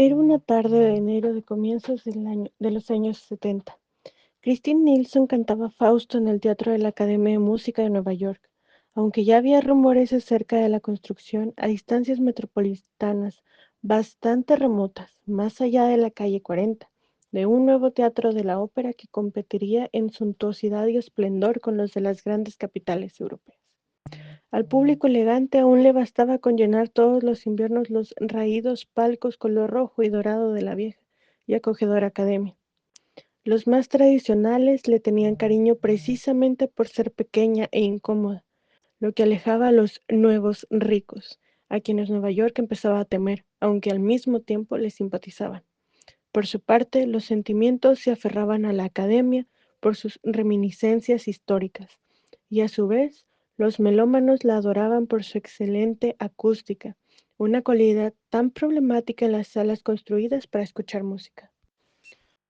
Era una tarde de enero de comienzos de los años 70. Christine Nilsson cantaba Fausto en el Teatro de la Academia de Música de Nueva York. Aunque ya había rumores acerca de la construcción a distancias metropolitanas bastante remotas, más allá de la calle 40, de un nuevo teatro de la ópera que competiría en suntuosidad y esplendor con los de las grandes capitales europeas. Al público elegante aún le bastaba con llenar todos los inviernos los raídos palcos color rojo y dorado de la vieja y acogedora academia. Los más tradicionales le tenían cariño precisamente por ser pequeña e incómoda, lo que alejaba a los nuevos ricos, a quienes Nueva York empezaba a temer, aunque al mismo tiempo le simpatizaban. Por su parte, los sentimientos se aferraban a la academia por sus reminiscencias históricas, y a su vez, los melómanos la adoraban por su excelente acústica, una cualidad tan problemática en las salas construidas para escuchar música.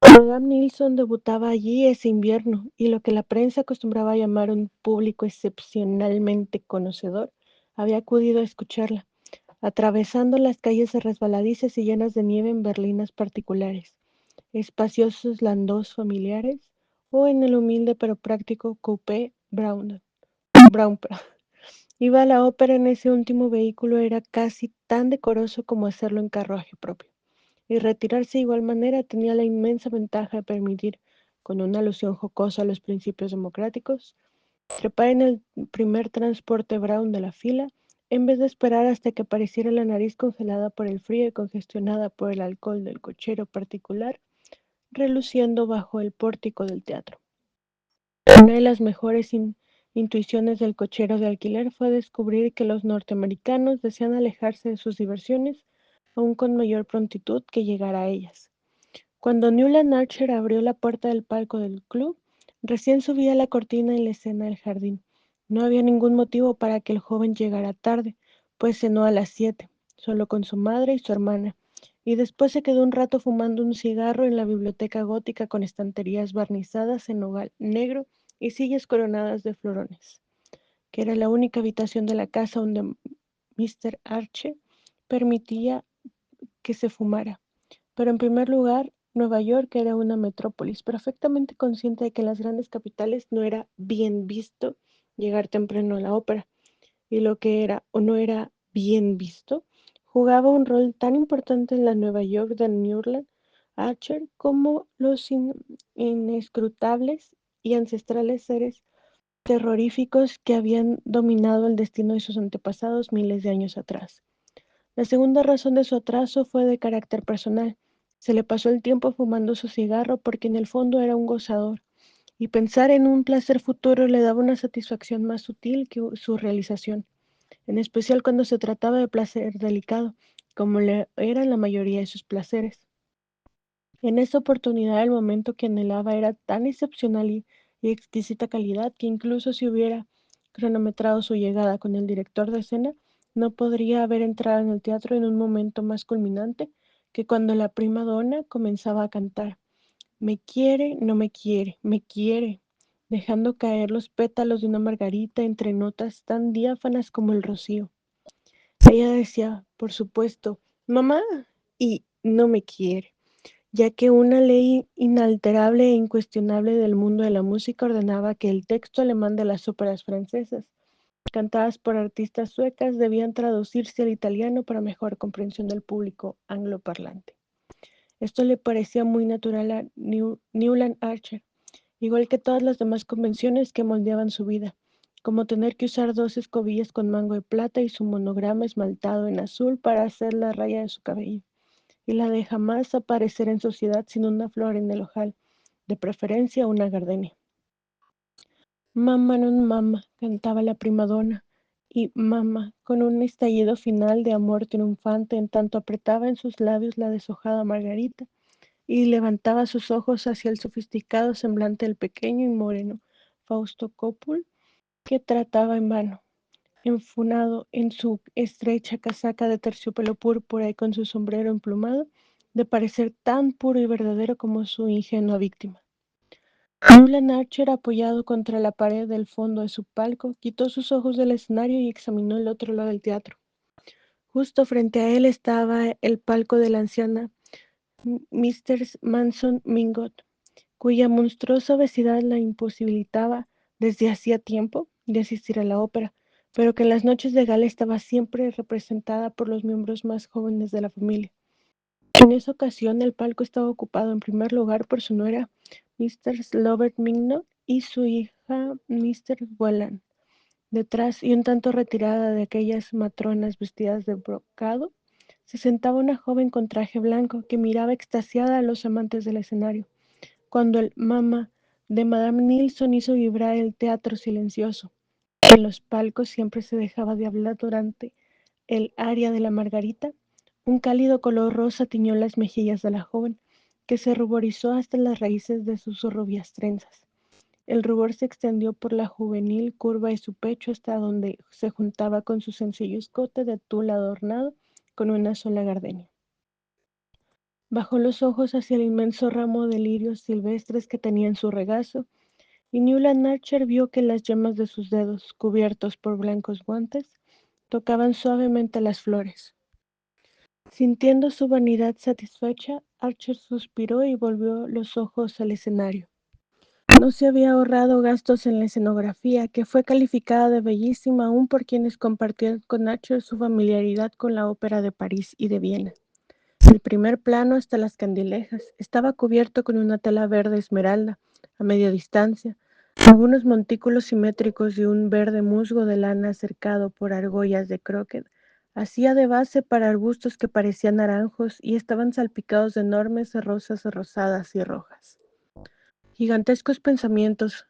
Madame Nilsson debutaba allí ese invierno, y lo que la prensa acostumbraba a llamar un público excepcionalmente conocedor, había acudido a escucharla, atravesando las calles resbaladizas y llenas de nieve en berlinas particulares, espaciosos landós familiares o en el humilde pero práctico coupé Brown. Ir a la ópera en ese último vehículo era casi tan decoroso como hacerlo en carruaje propio, y retirarse de igual manera tenía la inmensa ventaja de permitir, con una alusión jocosa a los principios democráticos, trepar en el primer transporte Brown de la fila, en vez de esperar hasta que apareciera la nariz congelada por el frío y congestionada por el alcohol del cochero particular, reluciendo bajo el pórtico del teatro. Una de las mejores intuiciones del cochero de alquiler fue descubrir que los norteamericanos desean alejarse de sus diversiones aún con mayor prontitud que llegar a ellas. Cuando Newland Archer abrió la puerta del palco del club, recién subía la cortina en la escena del jardín. No había ningún motivo para que el joven llegara tarde, pues cenó a las 7, solo con su madre y su hermana, y después se quedó un rato fumando un cigarro en la biblioteca gótica con estanterías barnizadas en nogal negro y sillas coronadas de florones, que era la única habitación de la casa donde Mr. Archer permitía que se fumara. Pero en primer lugar, Nueva York era una metrópolis perfectamente consciente de que en las grandes capitales no era bien visto llegar temprano a la ópera, y lo que era o no era bien visto jugaba un rol tan importante en la Nueva York de Newland Archer como los inescrutables y ancestrales seres terroríficos que habían dominado el destino de sus antepasados miles de años atrás. La segunda razón de su atraso fue de carácter personal. Se le pasó el tiempo fumando su cigarro porque en el fondo era un gozador, y pensar en un placer futuro le daba una satisfacción más sutil que su realización, en especial cuando se trataba de placer delicado, como le eran la mayoría de sus placeres. En esa oportunidad el momento que anhelaba era tan excepcional y exquisita calidad que incluso si hubiera cronometrado su llegada con el director de escena, no podría haber entrado en el teatro en un momento más culminante que cuando la prima donna comenzaba a cantar "Me quiere, no me quiere, me quiere", dejando caer los pétalos de una margarita entre notas tan diáfanas como el rocío. Ella decía, por supuesto, "Mamá", y "no me quiere", ya que una ley inalterable e incuestionable del mundo de la música ordenaba que el texto alemán de las óperas francesas, cantadas por artistas suecas, debían traducirse al italiano para mejor comprensión del público angloparlante. Esto le parecía muy natural a Newland Archer, igual que todas las demás convenciones que moldeaban su vida, como tener que usar 2 escobillas con mango de plata y su monograma esmaltado en azul para hacer la raya de su cabello, y la de jamás aparecer en sociedad sin una flor en el ojal, de preferencia una gardenia. Mamma non mamma, cantaba la primadona, y mamma, con un estallido final de amor triunfante en tanto apretaba en sus labios la deshojada margarita y levantaba sus ojos hacia el sofisticado semblante del pequeño y moreno Fausto Coppola, que trataba en vano, enfunado en su estrecha casaca de terciopelo púrpura y con su sombrero emplumado, de parecer tan puro y verdadero como su ingenua víctima. Newland Archer, apoyado contra la pared del fondo de su palco, quitó sus ojos del escenario y examinó el otro lado del teatro. Justo frente a él estaba el palco de la anciana Mr. Manson Mingot, cuya monstruosa obesidad la imposibilitaba desde hacía tiempo de asistir a la ópera, pero que en las noches de gala estaba siempre representada por los miembros más jóvenes de la familia. En esa ocasión el palco estaba ocupado en primer lugar por su nuera, Mr. Slovett Minot, y su hija, Mr. Whelan. Detrás, y un tanto retirada de aquellas matronas vestidas de brocado, se sentaba una joven con traje blanco que miraba extasiada a los amantes del escenario, cuando el mamá de Madame Nilsson hizo vibrar el teatro silencioso. En los palcos siempre se dejaba de hablar durante el aria de la Margarita. Un cálido color rosa tiñó las mejillas de la joven, que se ruborizó hasta las raíces de sus rubias trenzas. El rubor se extendió por la juvenil curva de su pecho hasta donde se juntaba con su sencillo escote de tul adornado con una sola gardenia. Bajó los ojos hacia el inmenso ramo de lirios silvestres que tenía en su regazo, y Newland Archer vio que las yemas de sus dedos, cubiertos por blancos guantes, tocaban suavemente las flores. Sintiendo su vanidad satisfecha, Archer suspiró y volvió los ojos al escenario. No se había ahorrado gastos en la escenografía, que fue calificada de bellísima aún por quienes compartieron con Archer su familiaridad con la ópera de París y de Viena. El primer plano, hasta las candilejas, estaba cubierto con una tela verde esmeralda, a media distancia, algunos montículos simétricos y un verde musgo de lana cercado por argollas de croquet hacía de base para arbustos que parecían naranjos y estaban salpicados de enormes rosas rosadas y rojas. Gigantescos pensamientos,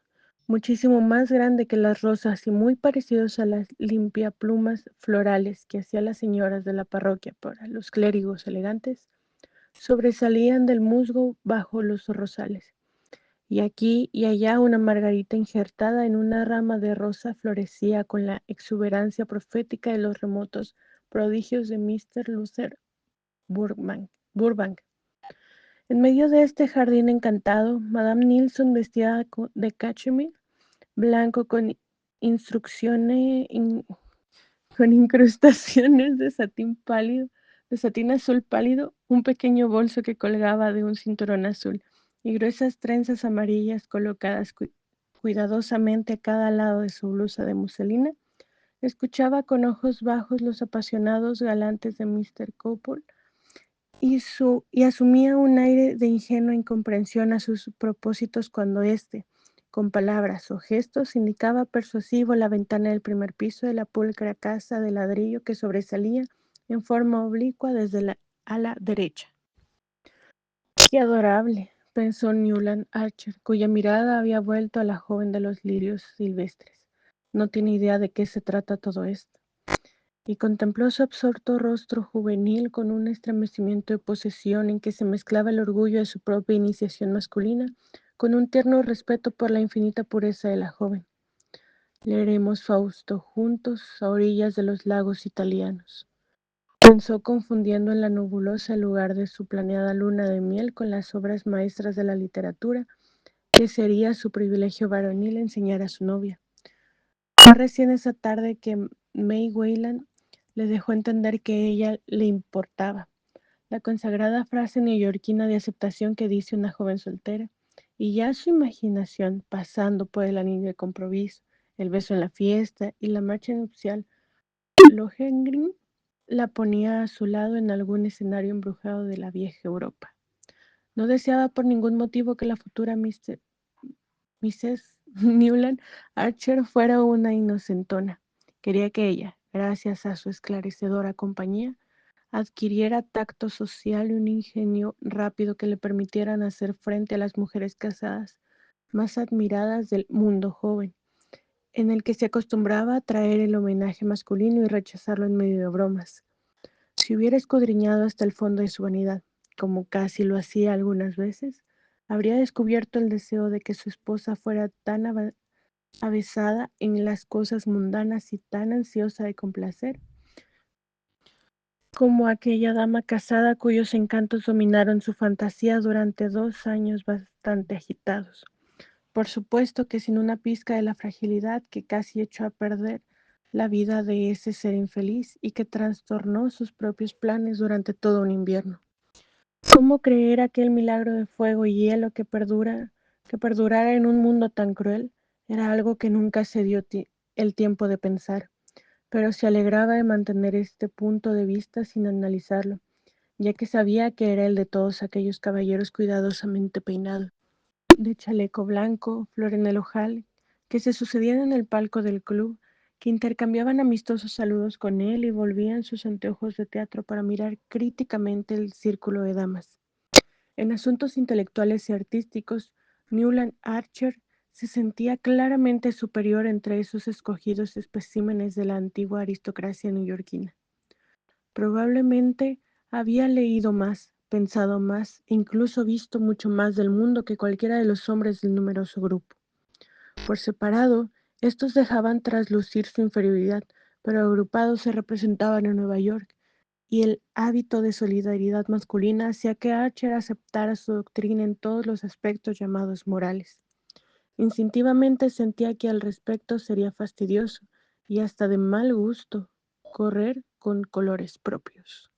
muchísimo más grande que las rosas y muy parecidos a las limpiaplumas florales que hacían las señoras de la parroquia para los clérigos elegantes, sobresalían del musgo bajo los rosales. Y aquí y allá una margarita injertada en una rama de rosa florecía con la exuberancia profética de los remotos prodigios de Mr. Luther Burbank. En medio de este jardín encantado, Madame Nilsson, vestida de cachemir blanco con con incrustaciones de satín pálido, de satín azul pálido, un pequeño bolso que colgaba de un cinturón azul y gruesas trenzas amarillas colocadas cuidadosamente a cada lado de su blusa de muselina, escuchaba con ojos bajos los apasionados galantes de Mr. Copple y asumía un aire de ingenua incomprensión a sus propósitos cuando éste, con palabras o gestos, indicaba persuasivo la ventana del primer piso de la pulcra casa de ladrillo que sobresalía en forma oblicua desde la ala derecha. ¡Qué adorable!, pensó Newland Archer, cuya mirada había vuelto a la joven de los lirios silvestres. No tiene idea de qué se trata todo esto. Y contempló su absorto rostro juvenil con un estremecimiento de posesión en que se mezclaba el orgullo de su propia iniciación masculina con un tierno respeto por la infinita pureza de la joven. Leeremos Fausto juntos a orillas de los lagos italianos, pensó, confundiendo en la nebulosa el lugar de su planeada luna de miel con las obras maestras de la literatura que sería su privilegio varonil enseñar a su novia. Fue recién esa tarde que May Wayland le dejó entender que ella le importaba, la consagrada frase neoyorquina de aceptación que dice una joven soltera, y ya su imaginación, pasando por el anillo de compromiso, el beso en la fiesta y la marcha nupcial, Lohengrin la ponía a su lado en algún escenario embrujado de la vieja Europa. No deseaba por ningún motivo que la futura Mrs. Newland Archer fuera una inocentona. Quería que ella, gracias a su esclarecedora compañía, adquiriera tacto social y un ingenio rápido que le permitieran hacer frente a las mujeres casadas más admiradas del mundo joven, en el que se acostumbraba a traer el homenaje masculino y rechazarlo en medio de bromas. Si hubiera escudriñado hasta el fondo de su vanidad, como casi lo hacía algunas veces, habría descubierto el deseo de que su esposa fuera tan avesada en las cosas mundanas y tan ansiosa de complacer como aquella dama casada cuyos encantos dominaron su fantasía durante 2 años bastante agitados. Por supuesto que sin una pizca de la fragilidad que casi echó a perder la vida de ese ser infeliz y que trastornó sus propios planes durante todo un invierno. ¿Cómo creer aquel milagro de fuego y hielo que perdurara en un mundo tan cruel? Era algo que nunca se dio el tiempo de pensar, pero se alegraba de mantener este punto de vista sin analizarlo, ya que sabía que era el de todos aquellos caballeros cuidadosamente peinados, de chaleco blanco, flor en el ojal, que se sucedían en el palco del club, que intercambiaban amistosos saludos con él y volvían sus anteojos de teatro para mirar críticamente el círculo de damas. En asuntos intelectuales y artísticos, Newland Archer se sentía claramente superior entre esos escogidos especímenes de la antigua aristocracia neoyorquina. Probablemente había leído más, pensado más, e incluso visto mucho más del mundo que cualquiera de los hombres del numeroso grupo. Por separado, estos dejaban traslucir su inferioridad, pero agrupados se representaban en Nueva York, y el hábito de solidaridad masculina hacía que Archer aceptara su doctrina en todos los aspectos llamados morales. Instintivamente sentía que al respecto sería fastidioso y hasta de mal gusto correr con colores propios.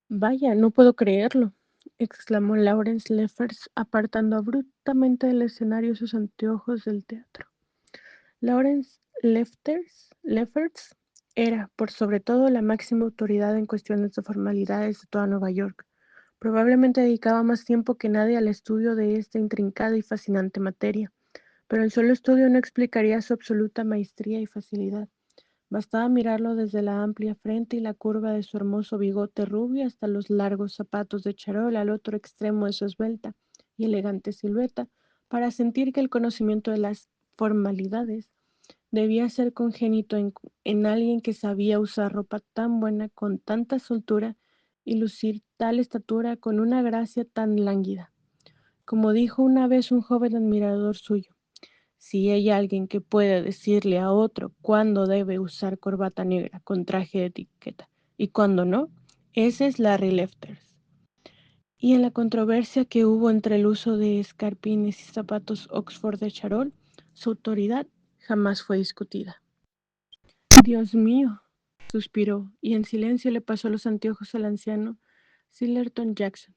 Vaya, no puedo creerlo, exclamó Lawrence Lefferts, apartando abruptamente del escenario sus anteojos del teatro. Lawrence Lefferts era, por sobre todo, la máxima autoridad en cuestiones de formalidades de toda Nueva York. Probablemente dedicaba más tiempo que nadie al estudio de esta intrincada y fascinante materia, pero el solo estudio no explicaría su absoluta maestría y facilidad. Bastaba mirarlo desde la amplia frente y la curva de su hermoso bigote rubio hasta los largos zapatos de charol al otro extremo de su esbelta y elegante silueta para sentir que el conocimiento de las formalidades debía ser congénito en alguien que sabía usar ropa tan buena con tanta soltura y lucir tal estatura con una gracia tan lánguida. Como dijo una vez un joven admirador suyo, si hay alguien que pueda decirle a otro cuándo debe usar corbata negra con traje de etiqueta y cuándo no, ese es Larry Lefferts. Y en la controversia que hubo entre el uso de escarpines y zapatos Oxford de charol, su autoridad jamás fue discutida. Dios mío, suspiró, y en silencio le pasó los anteojos al anciano Sillerton Jackson.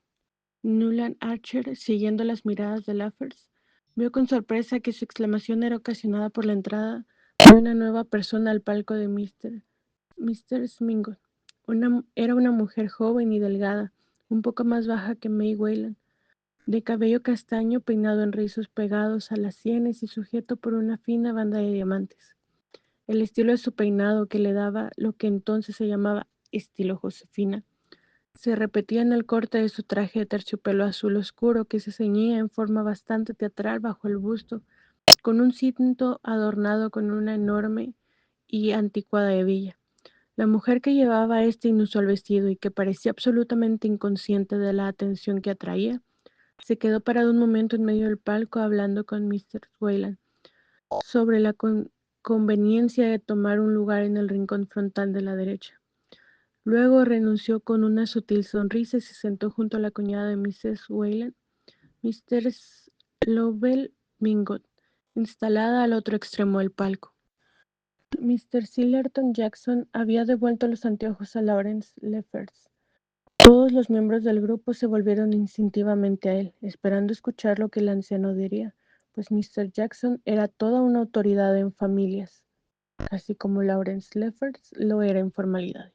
Newland Archer, siguiendo las miradas de Lefferts, vio con sorpresa que su exclamación era ocasionada por la entrada de una nueva persona al palco de Mr. Smingot. Era una mujer joven y delgada, un poco más baja que May Wayland, de cabello castaño peinado en rizos pegados a las sienes y sujeto por una fina banda de diamantes. El estilo de su peinado, que le daba lo que entonces se llamaba estilo Josefina, se repetía en el corte de su traje de terciopelo azul oscuro que se ceñía en forma bastante teatral bajo el busto, con un cinto adornado con una enorme y anticuada hebilla. La mujer que llevaba este inusual vestido y que parecía absolutamente inconsciente de la atención que atraía, se quedó parada un momento en medio del palco hablando con Mr. Wayland sobre la conveniencia de tomar un lugar en el rincón frontal de la derecha. Luego renunció con una sutil sonrisa y se sentó junto a la cuñada de Mrs. Wayland, Mrs. Lovell Mingot, instalada al otro extremo del palco. Mr. Sillerton Jackson había devuelto los anteojos a Lawrence Lefferts. Todos los miembros del grupo se volvieron instintivamente a él, esperando escuchar lo que el anciano diría, pues Mr. Jackson era toda una autoridad en familias, así como Lawrence Lefferts lo era en formalidades.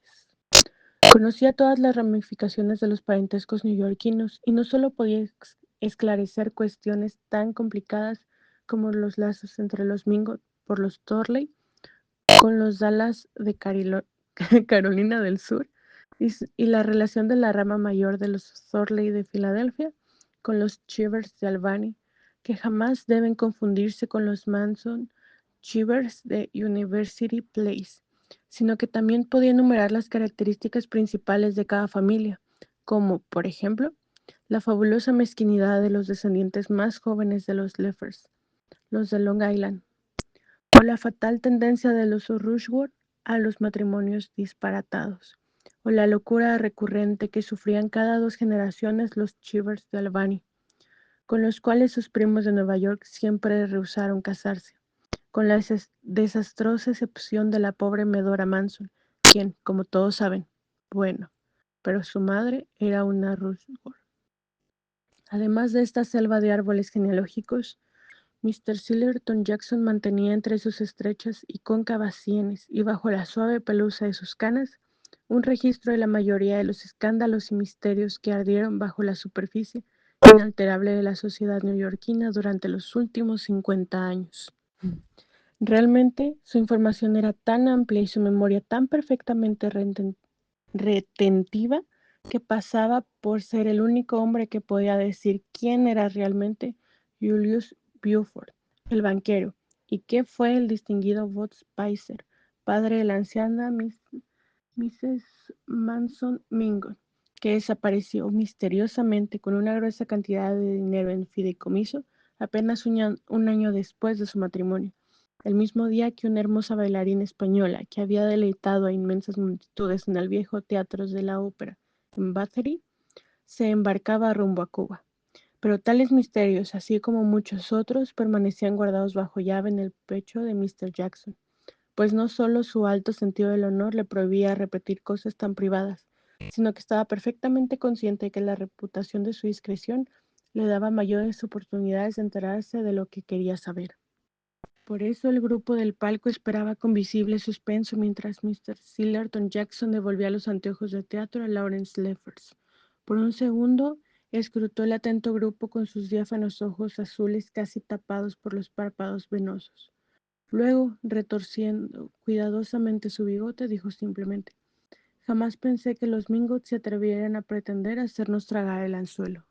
Conocía todas las ramificaciones de los parentescos neoyorquinos y no solo podía esclarecer cuestiones tan complicadas como los lazos entre los Mingo por los Thornley con los Dallas de Carolina del Sur y la relación de la rama mayor de los Thornley de Filadelfia con los Chivers de Albany, que jamás deben confundirse con los Manson Chivers de University Place, sino que también podía enumerar las características principales de cada familia, como, por ejemplo, la fabulosa mezquinidad de los descendientes más jóvenes de los Leffers, los de Long Island, o la fatal tendencia de los Rushworth a los matrimonios disparatados, o la locura recurrente que sufrían cada 2 generaciones los Chivers de Albany, con los cuales sus primos de Nueva York siempre rehusaron casarse, con la desastrosa excepción de la pobre Medora Manson, quien, como todos saben, bueno, pero su madre era una Rusgore. Además de esta selva de árboles genealógicos, Mr. Sillerton Jackson mantenía entre sus estrechas y cóncavas sienes y bajo la suave pelusa de sus canas un registro de la mayoría de los escándalos y misterios que ardieron bajo la superficie inalterable de la sociedad neoyorquina durante los últimos 50 años. Realmente, su información era tan amplia y su memoria tan perfectamente retentiva que pasaba por ser el único hombre que podía decir quién era realmente Julius Buford, el banquero, y qué fue el distinguido Bud Spicer, padre de la anciana Mrs. Manson Mingo, que desapareció misteriosamente con una gruesa cantidad de dinero en fideicomiso apenas un año después de su matrimonio, el mismo día que una hermosa bailarina española que había deleitado a inmensas multitudes en el viejo teatro de la ópera en Battery se embarcaba rumbo a Cuba. Pero tales misterios, así como muchos otros, permanecían guardados bajo llave en el pecho de Mr. Jackson, pues no solo su alto sentido del honor le prohibía repetir cosas tan privadas, sino que estaba perfectamente consciente de que la reputación de su discreción le daba mayores oportunidades de enterarse de lo que quería saber. Por eso el grupo del palco esperaba con visible suspenso mientras Mr. Sillerton Jackson devolvía los anteojos de teatro a Lawrence Leffers. Por un segundo, escrutó el atento grupo con sus diáfanos ojos azules casi tapados por los párpados venosos. Luego, retorciendo cuidadosamente su bigote, dijo simplemente: «Jamás pensé que los Mingots se atrevieran a pretender hacernos tragar el anzuelo».